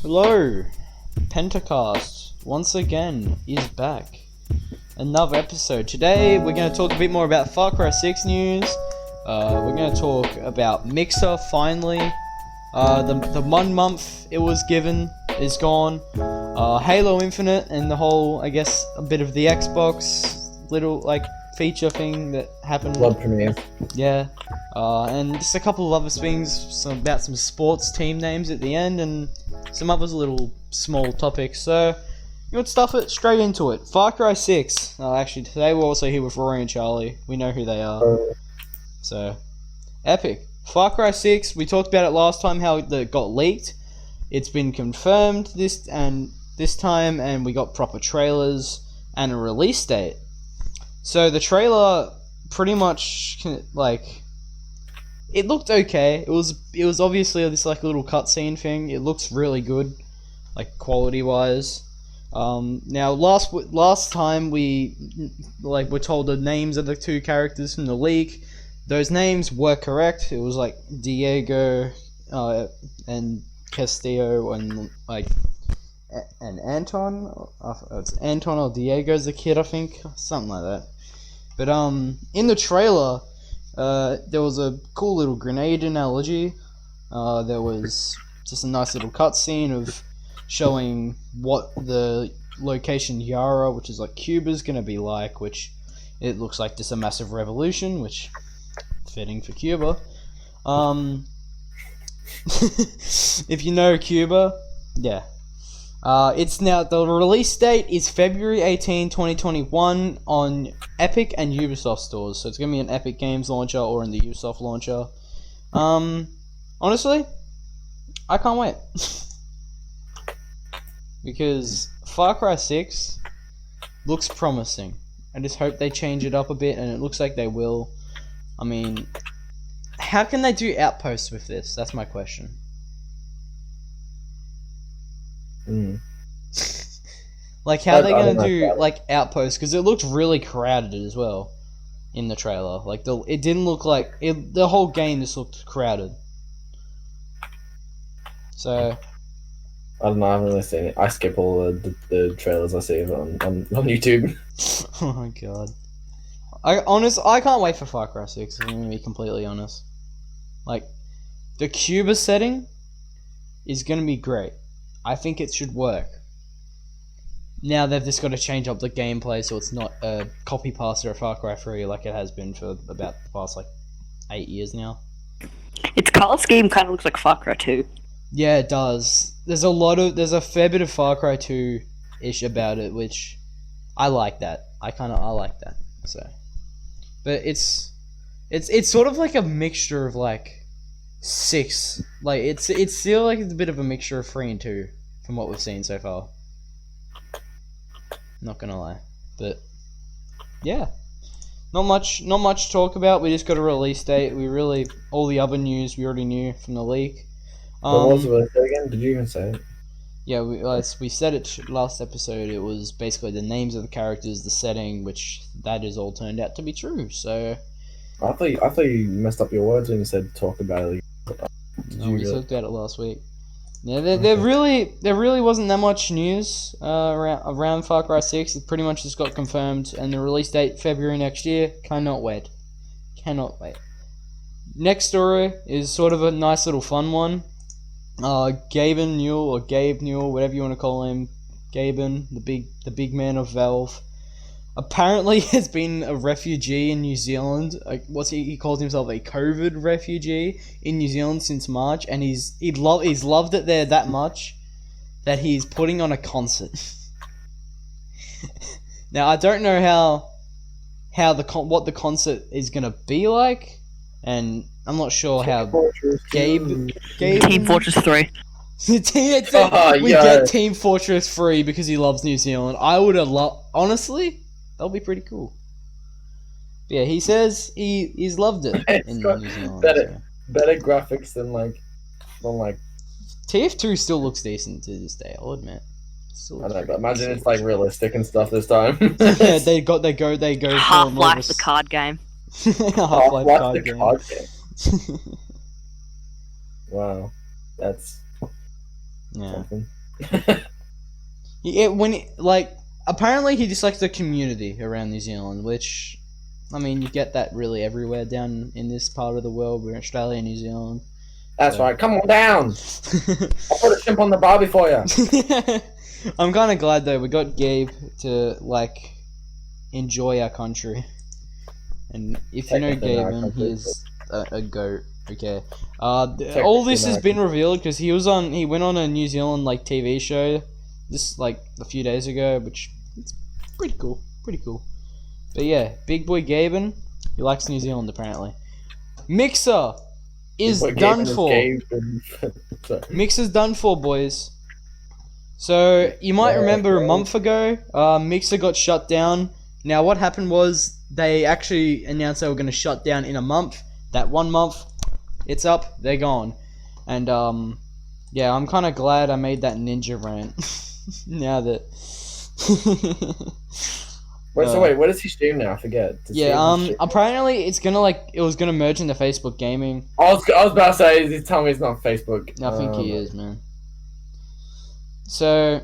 Hello, Pentacast once again is back. Another episode. Today we're going to talk a bit more about Far Cry 6 news. We're going to talk about Mixer finally. The 1 month it was given is gone. Halo Infinite and the whole, I guess, a bit of the Xbox little feature thing that happened. World premiere. Yeah. And just a couple of other things about some sports team names at the end and some other little small topics. So, let's stuff it straight into it. Far Cry 6. Actually, today we're also here with Rory and Charlie. We know who they are. So, epic. Far Cry 6, we talked about it last time, how it got leaked. It's been confirmed this time, and we got proper trailers and a release date. So, the trailer pretty much, it looked okay. It was obviously this little cutscene thing. It looks really good, quality wise. Now last time we were told the names of the two characters from the leak. Those names were correct. It was Diego and Castillo and Anton. It's Anton or Diego's the kid, I think, something like that. But in the trailer, there was a cool little grenade analogy. There was just a nice little cutscene of showing what the location Yara, which is Cuba's gonna be like, which it looks like just a massive revolution, which fitting for Cuba. If you know Cuba, yeah. It's now, the release date is February 18, 2021 on Epic and Ubisoft stores. So it's going to be an Epic Games launcher or in the Ubisoft launcher. Honestly, I can't wait. Because Far Cry 6 looks promising. I just hope they change it up a bit, and it looks like they will. I mean, how can they do Outposts with this? That's my question. How are they gonna do Outposts? Because it looked really crowded as well in the trailer. It didn't look like it. The whole game just looked crowded. So I don't know. I haven't really seen it. I skip all the trailers I see on YouTube. Oh my god. I can't wait for Far Cry 6. I'm gonna be completely honest. The Cuba setting is gonna be great. I think it should work. Now they've just got to change up the gameplay so it's not a copy pasta of Far Cry 3 like it has been for about the past 8 years now. Its color scheme kind of looks like Far Cry 2. Yeah, it does. There's a fair bit of Far Cry 2-ish about it, which I like that. I like that. So, but it's sort of like a mixture of 6. It's still it's a bit of a mixture of 3 and 2 from what we've seen so far. Not gonna lie, but yeah, not much to talk about. We just got a release date. All the other news we already knew from the leak. What was the release date again? Did you even say it? Yeah, we said it last episode. It was basically the names of the characters, the setting, which that is all turned out to be true. So I thought you messed up your words when you said talk about it. We talked about it last week. Yeah, there really wasn't that much news around Far Cry 6. It pretty much just got confirmed, and the release date February next year. Cannot wait. Next story is sort of a nice little fun one. Gabe Newell, whatever you want to call him, Gaben, the big man of Valve, apparently has been a refugee in New Zealand. He calls himself a COVID refugee in New Zealand since March, and he's loved it there that much that he's putting on a concert. Now I don't know what the concert is gonna be like, and I'm not sure how Gabe Team Fortress 3. We get Team Fortress 3 because he loves New Zealand. I would have honestly. That'll be pretty cool. But yeah, he says he's loved it in New Zealand. Better graphics than TF2 still looks decent to this day. I'll admit. I know, but imagine it's realistic and stuff this time. Yeah, they go. Half-Life the card game. Half-Life card game. Wow, that's Yeah. something. Apparently he dislikes the community around New Zealand, which, I mean, you get that really everywhere down in this part of the world. We're Australia and New Zealand. That's So. right. Come on down. I'll put a shrimp on the barbie for you. I'm kind of glad though we got Gabe to like enjoy our country. And if you know Gabe, man, he is a goat. Okay. All this has been revealed because he went on a New Zealand like TV show, just like a few days ago, which it's pretty cool. But yeah, big boy Gaben, he likes New Zealand apparently. Mixer is done for. Mixer's done for, boys. So you might remember a month ago, Mixer got shut down. Now what happened was they actually announced they were going to shut down in a month. That 1 month, it's up, they're gone. And yeah, I'm kind of glad I made that ninja rant. Now that. Wait, what does he stream now? I forget. Apparently it was gonna merge into Facebook Gaming. I was about to say, he's telling me it's not Facebook. I think he is, man. So,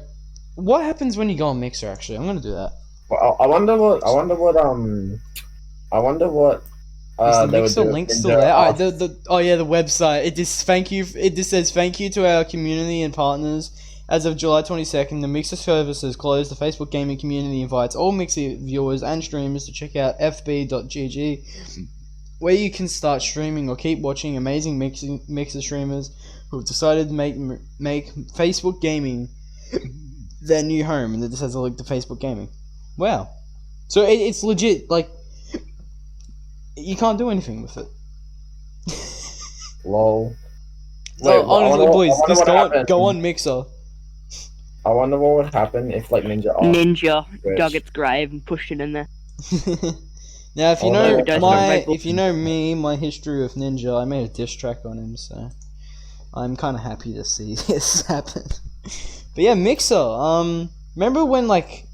what happens when you go on Mixer? Actually, I'm gonna do that. Well, I wonder what. Is the Mixer link still there? Alright, the website. It just says thank you to our community and partners. As of July 22nd, the Mixer services closed. The Facebook gaming community invites all Mixer viewers and streamers to check out fb.gg, where you can start streaming or keep watching amazing Mixer streamers who have decided to make Facebook gaming their new home. And it just has a link to Facebook gaming. Wow. So it's legit, like, you can't do anything with it. Lol. Wait, honestly, boys, just go on Mixer. I wonder what would happen if like Ninja dug its grave and pushed it in there. Now, if you know me, my history with Ninja, I made a diss track on him, so I'm kind of happy to see this happen. But yeah, Mixer. Remember when like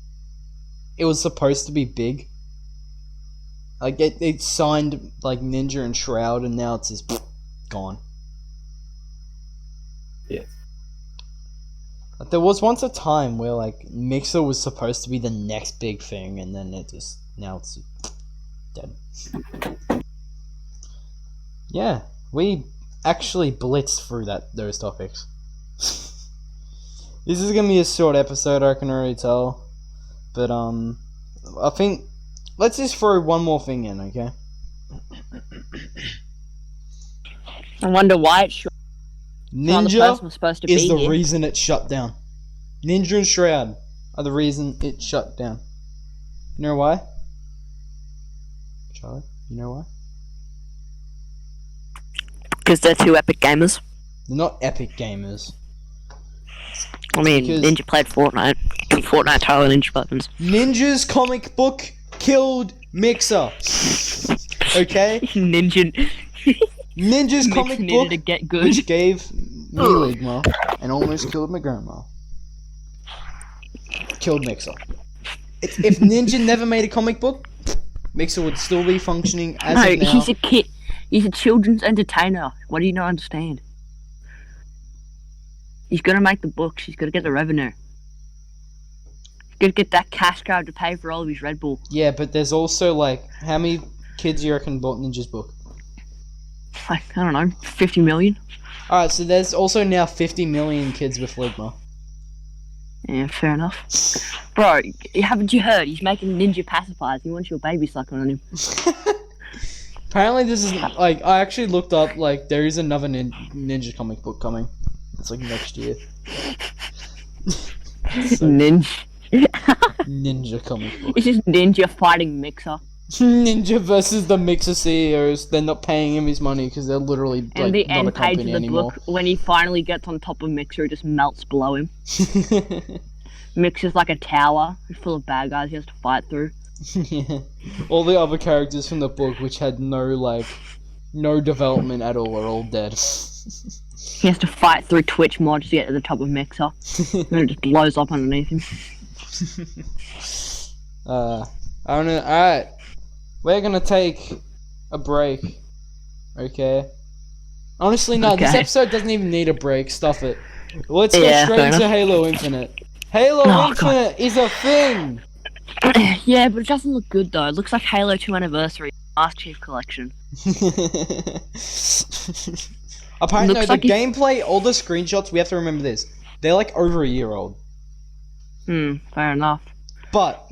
it was supposed to be big? Like it signed like Ninja and Shroud, and now it's just gone. Yeah. Like, there was once a time where like Mixer was supposed to be the next big thing, and then now it's dead. Yeah, we actually blitzed through those topics. This is gonna be a short episode, I can already tell. But I think let's just throw one more thing in, okay? I wonder why it's short. Ninja supposed to is be the here. reason it shut down. Ninja and Shroud are the reason it shut down. You know why? Charlie, you know why? Because they're two epic gamers. They're not epic gamers. I mean, Because Ninja played Fortnite. Fortnite Tyler Ninja buttons. Ninja's comic book killed Mixer. Okay? Ninja's comic book, to get good. which gave me Ligma and almost killed my grandma. Killed Mixer. If Ninja never made a comic book, Mixer would still be functioning as of now. He's a kid. He's a children's entertainer. What do you not understand? He's gonna make the books. He's gonna get the revenue. He's gonna get that cash card to pay for all of his Red Bull. Yeah, but there's also like, how many kids do you reckon bought Ninja's book? Like, I don't know, 50 million? Alright, so there's also now 50 million kids with Ligma. Yeah, fair enough. Bro, haven't you heard? He's making Ninja pacifiers. He wants your baby sucking on him. Apparently this is, like, I actually looked up, like, there is another Ninja comic book coming. It's like next year. Ninja. Ninja comic book. It's just Ninja fighting Mixer. Ninja versus the Mixer CEOs. They're not paying him his money because they're literally like, and the not end a page of company the anymore. book, when he finally gets on top of Mixer, it just melts below him. Mixer's like a tower full of bad guys he has to fight through. Yeah. All the other characters from the book, which had no development at all, are all dead. He has to fight through Twitch mods to get to the top of Mixer. And it just blows up underneath him. I don't know. Alright. We're gonna take a break. Okay? Honestly, no, this episode doesn't even need a break. Stuff it. Let's go Yeah, straight fair into enough. Halo Infinite. Halo Oh, Infinite is a thing! Yeah, but it doesn't look good though. It looks like Halo 2 Anniversary, Master Chief Collection. Apparently, no, Looks the like he's- gameplay, all the screenshots, we have to remember this. They're like over a year old. Fair enough. But,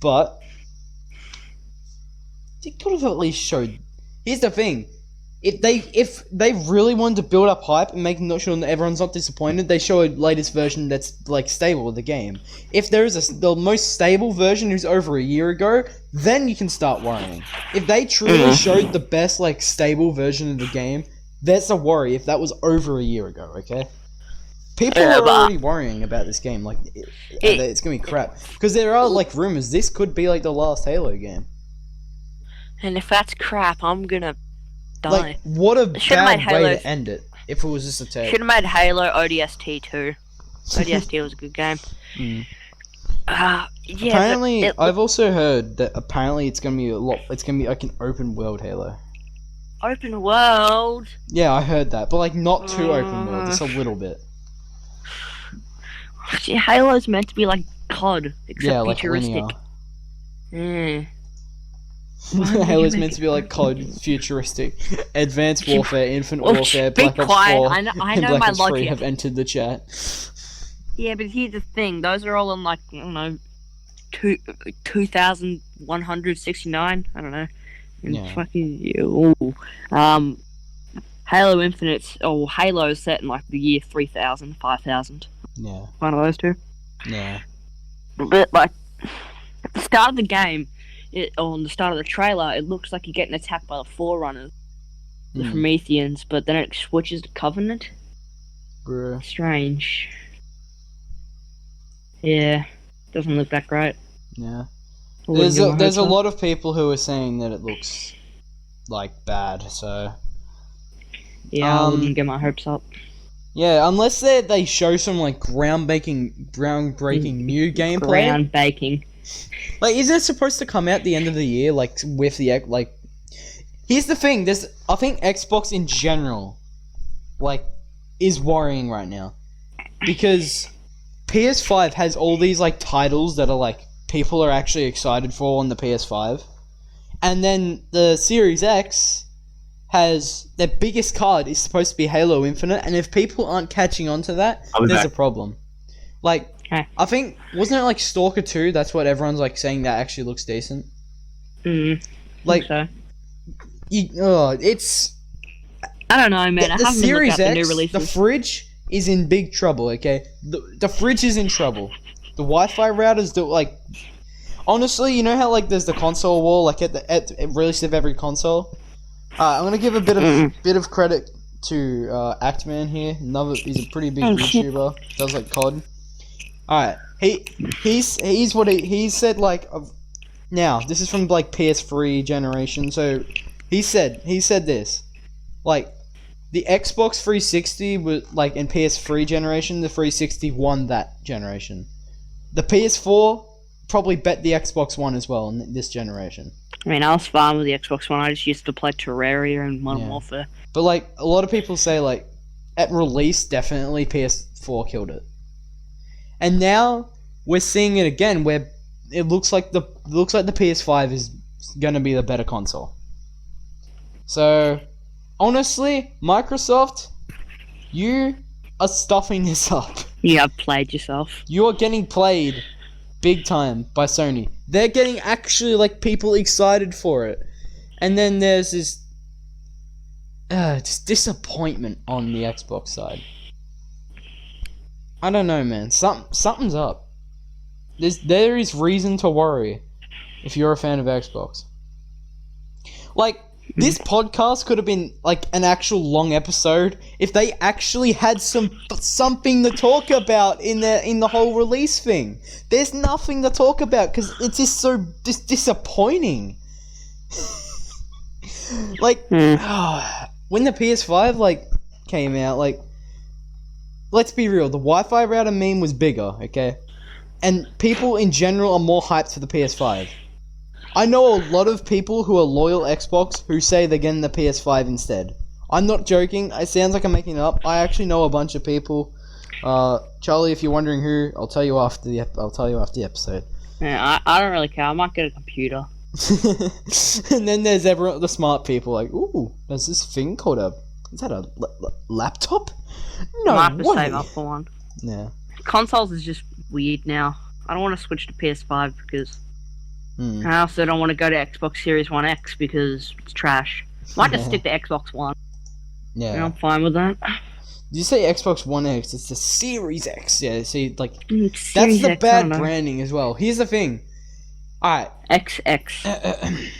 But they could have at least showed. Here's the thing: if they really wanted to build up hype and make sure that everyone's not disappointed, they show a latest version that's like stable of the game. If there is the most stable version who's over a year ago, then you can start worrying. If they truly showed the best like stable version of the game, that's a worry. If that was over a year ago, okay. People Yeah, are but- already worrying about this game, like it's gonna be crap. Because there are like rumors this could be like the last Halo game. and if that's crap, I'm gonna die. Like, what a Should've bad made way Halo- to end it if it was just a tape. Should have made Halo ODST too. ODST was a good game. Mm. Yeah. Apparently, but I've also heard that apparently it's gonna be a lot. It's gonna be like an open world Halo. open world. Yeah, I heard that, but like not too open world, just a little bit. See, Halo's meant to be like COD, except Yeah, like futuristic. linear. Mm. Halo's meant to be like COD, futuristic, Advanced Warfare, Infinite Well, Warfare, be Black Ops quiet. 4, I know and Black my Ops 3 logic. have entered the chat. Yeah, but here's the thing: those are all in like I don't know, 2,169. I don't know. And Yeah. fucking Halo Infinite's Halo is set in like the year 3,000, 5,000. Yeah, One of those two. yeah, But like at the start of the game, on the start of the trailer, it looks like you're getting attacked by the Forerunners, the Mm. Prometheans, but then it switches to Covenant. bruh. Strange. Yeah, doesn't look that great. Yeah. I wouldn't give my There's a hopes up. lot of people who are saying that it looks like bad, so Yeah, I um, wouldn't get my hopes up. yeah, unless they show some like groundbreaking new gameplay. Ground baking. Like, is it supposed to come out the end of the year? Like, with the like, here's the thing. I think Xbox in general, like, is worrying right now because PS5 has all these like titles that are like people are actually excited for on the PS5, and then the Series X has their biggest card is supposed to be Halo Infinite, and if people aren't catching on to that, I'll be there's back. a problem. Like, Okay. I think, wasn't it like Stalker 2? That's what everyone's like saying that actually looks decent. Like, So it's I don't know, man. I the haven't been Series looking at the new X. The releases. fridge is in big trouble. Okay, the fridge is in trouble. The Wi-Fi routers do like. Honestly, you know how like there's the console war like at release of every console. I'm gonna give a bit of credit to Actman here. He's a pretty big Oh, shit. YouTuber. Does like COD. Alright, he's what he said like. Now this is from like PS3 generation. So he said this, like the Xbox 360 was like in PS3 generation. The 360 won that generation. The PS4 probably bet the Xbox One as well in this generation. I mean, I was fine with the Xbox One. I just used to play Terraria and Modern Yeah. Warfare. But like a lot of people say like at release definitely PS4 killed it. And now we're seeing it again where it looks like the PS5 is going to be the better console. So honestly, Microsoft, you are stuffing this up. You have played yourself. You are getting played big time by Sony. They're getting actually like people excited for it. And then there's this just disappointment on the Xbox side. I don't know, man. Something's up. There is reason to worry if you're a fan of Xbox. Like, this podcast could have been like an actual long episode if they actually had something to talk about in the whole release thing. There's nothing to talk about because it's just so disappointing. Like, when the PS5 like came out, like, let's be real, the Wi-Fi router meme was bigger, okay? And people in general are more hyped for the PS5. I know a lot of people who are loyal Xbox who say they're getting the PS5 instead. I'm not joking. It sounds like I'm making it up. I actually know a bunch of people. Charlie, if you're wondering who, I'll tell you after the episode. Yeah, I don't really care. I might get a computer. And then there's everyone, the smart people, like, ooh, there's this thing called is that a laptop? No I might have to way. save up for one. Yeah. Consoles is just weird now. I don't want to switch to PS5 because I also don't want to go to Xbox Series One X because it's trash. Might just stick to Xbox One. Yeah. And I'm fine with that. Did you say Xbox One X? It's the Series X. Yeah, see, like, that's Series the X, bad I don't know. branding as well. Here's the thing. Alright. XX.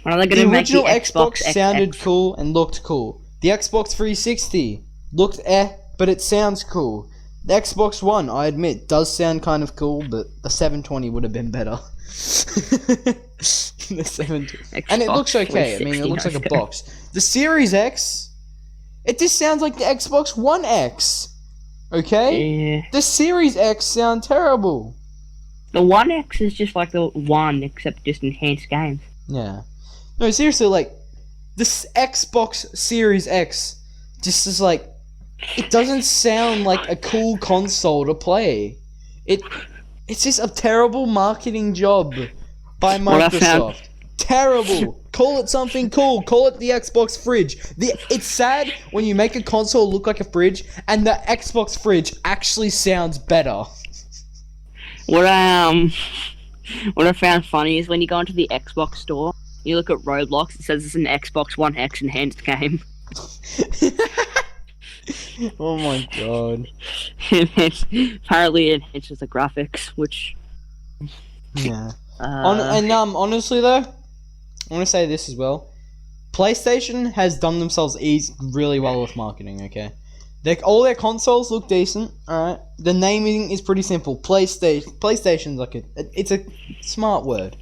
When are they The going to make the original Xbox XX? sounded cool and looked cool. The Xbox 360 looked but it sounds cool. The Xbox One, I admit, does sound kind of cool, but the 720 would have been better. The 720. And it looks okay. I mean, it looks like a box. The Series X, it just sounds like the Xbox One X. Okay? Yeah. The Series X sound terrible. The One X is just like the One, except just enhanced games. Yeah. No, seriously, like, this Xbox Series X just is like, it doesn't sound like a cool console to play. It's just a terrible marketing job by Microsoft. Terrible. Call it something cool. Call it the Xbox fridge. It's sad when you make a console look like a fridge and the Xbox fridge actually sounds better. What I found funny is when you go into the Xbox store, you look at Roblox, it says it's an Xbox One X enhanced game. Oh my god. Apparently it enhances the graphics, which... Yeah. Honestly though, I want to say this as well. PlayStation has done themselves really well with marketing, okay? All their consoles look decent, alright? The naming is pretty simple. PlayStation's like it's a smart word.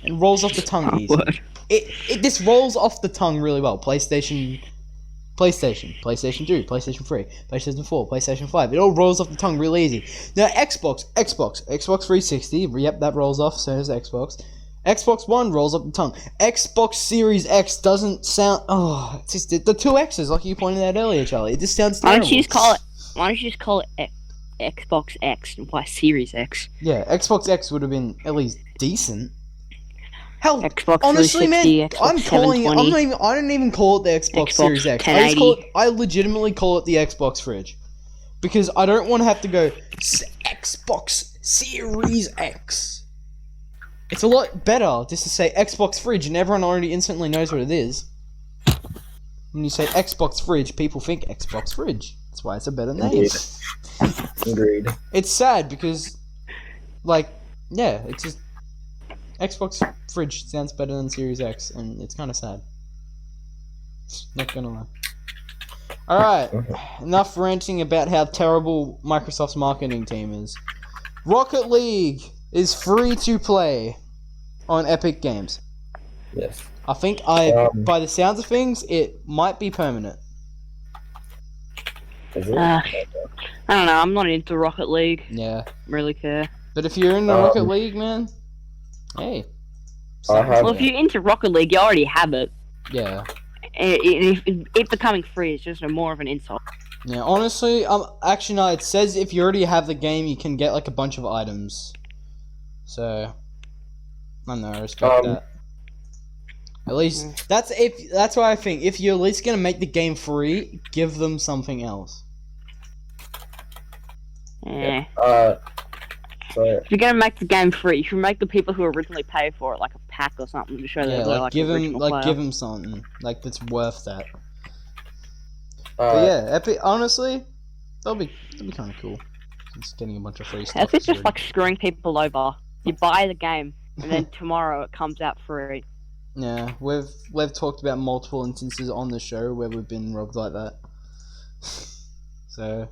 It rolls off the tongue easy. It just rolls off the tongue really well. PlayStation 2, PlayStation 3, PlayStation 4, PlayStation 5. It all rolls off the tongue real easy. Now Xbox 360, yep, that rolls off, so does Xbox. Xbox One rolls up the tongue. Xbox Series X doesn't sound... Oh, it's just the two X's, like you pointed out earlier, Charlie. It just sounds terrible. Why don't you just call it Xbox X and why Series X? Yeah, Xbox X would have been at least decent. Hell, Xbox honestly, man, 360, Xbox I'm calling it. 720. I don't even call it the Xbox Series X. 1080. I legitimately call it the Xbox fridge because I don't want to have to go Xbox Series X. It's a lot better just to say Xbox fridge, and everyone already instantly knows what it is. When you say Xbox fridge, people think Xbox fridge. That's why it's a better name. Agreed. It's sad because, like, yeah, it's just Xbox fridge sounds better than Series X, and it's kind of sad. Not gonna lie. Alright, enough ranting about how terrible Microsoft's marketing team is. Rocket League is free to play on Epic Games. Yes. I think by the sounds of things, it might be permanent. Is it? I don't know, I'm not into Rocket League. Yeah. Really care. But if you're in the Rocket League, man, hey. Well, if you're into Rocket League, you already have it. Yeah. It becoming free is just more of an insult. Yeah, honestly, actually no, it says if you already have the game, you can get like a bunch of items. So, I don't know, I respect that. At least, that's why I think, if you're at least gonna make the game free, give them something else. Yeah. So, If you're gonna make the game free, you should make the people who originally paid for it like a pack or something to show that they're like give original them, player. give them something, like, that's worth that. But yeah, Epic, honestly, that'll be kind of cool. Just getting a bunch of free stuff. It's just like screwing people over. You buy the game, and then tomorrow it comes out free. Yeah, we've talked about multiple instances on the show where we've been robbed like that. So,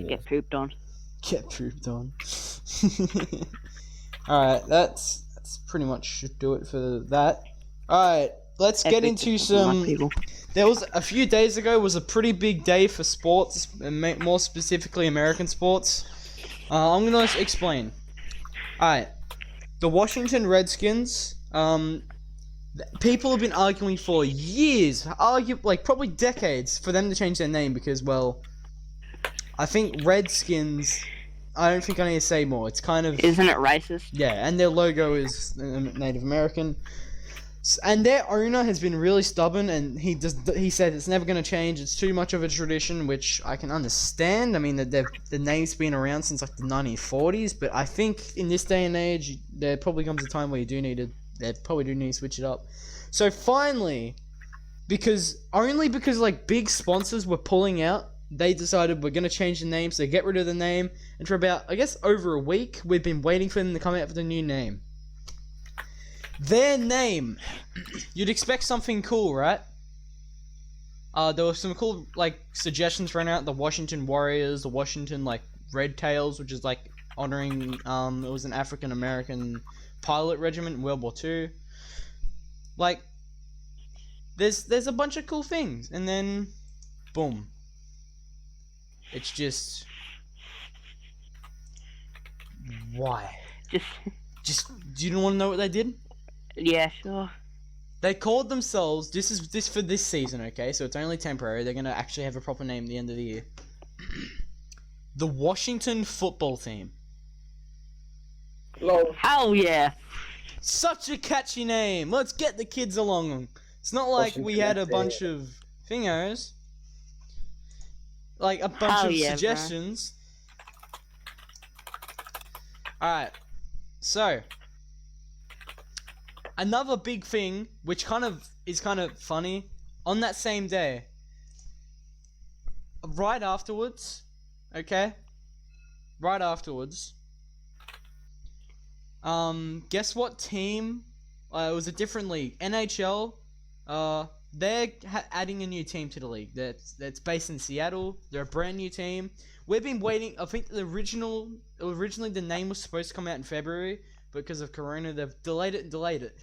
Get pooped on. Get pooped on. Alright, that's pretty much should do it for that. Alright, let's get into some... There was, a few days ago, was a pretty big day for sports, and more specifically American sports. I'm gonna explain. Alright, the Washington Redskins, People have been arguing for years, like probably decades, for them to change their name because, well, I think Redskins. I don't think I need to say more. It's kind of Isn't it racist? yeah, and their logo is Native American. And their owner has been really stubborn, and he said it's never going to change. It's too much of a tradition, which I can understand. I mean, the name's been around since like the 1940s, but I think in this day and age, there probably comes a time where they probably do need to switch it up. So finally, because like big sponsors were pulling out, they decided we're going to change the name, so get rid of the name. And for about, I guess, over a week, we've been waiting for them to come out with a new name. Their name. You'd expect something cool, right? There were some cool, like, suggestions running out. The Washington Warriors, the Washington, like, Red Tails, which is, like, honoring, it was an African-American pilot regiment in World War II. Like, there's a bunch of cool things. And then, boom. It's just... Why? Just, do you want to know what they did? Yeah, sure. They called themselves, this for this season, okay, so it's only temporary, they're gonna actually have a proper name at the end of the year. The Washington Football Team. Lol. Hell yeah. Such a catchy name, let's get the kids along. It's not like we had a bunch of thingos. Like, a bunch of suggestions. Alright, so... Another big thing, which is kind of funny, on that same day, right afterwards, okay? Right afterwards, guess what team, it was a different league, NHL, they're adding a new team to the league, that's based in Seattle, they're a brand new team. We've been waiting, I think originally the name was supposed to come out in February, but because of Corona, they've delayed it.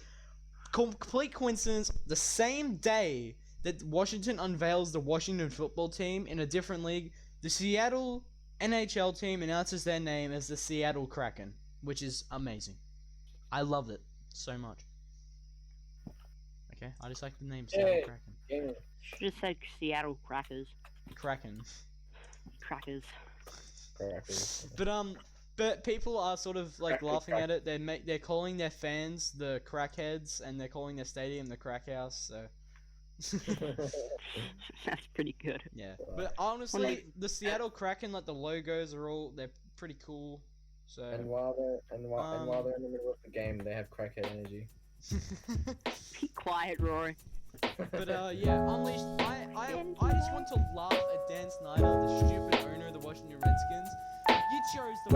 Complete coincidence, the same day that Washington unveils the Washington football team in a different league, the Seattle NHL team announces their name as the Seattle Kraken, which is amazing. I loved it so much. Okay, I just like the name Seattle Kraken. Yeah. Should have said Seattle Crackers. Kraken. Crackers. But people are sort of like laughing at it. They're calling their fans the crackheads, and they're calling their stadium the crack house. So That's pretty good. yeah, but honestly, the Seattle Kraken, like the logos they're pretty cool. So and while they're in the middle of the game, they have crackhead energy. Be quiet, Rory. But yeah, Unleashed. I just want to laugh at Dan Snyder, the stupid owner of the Washington Redskins. You chose the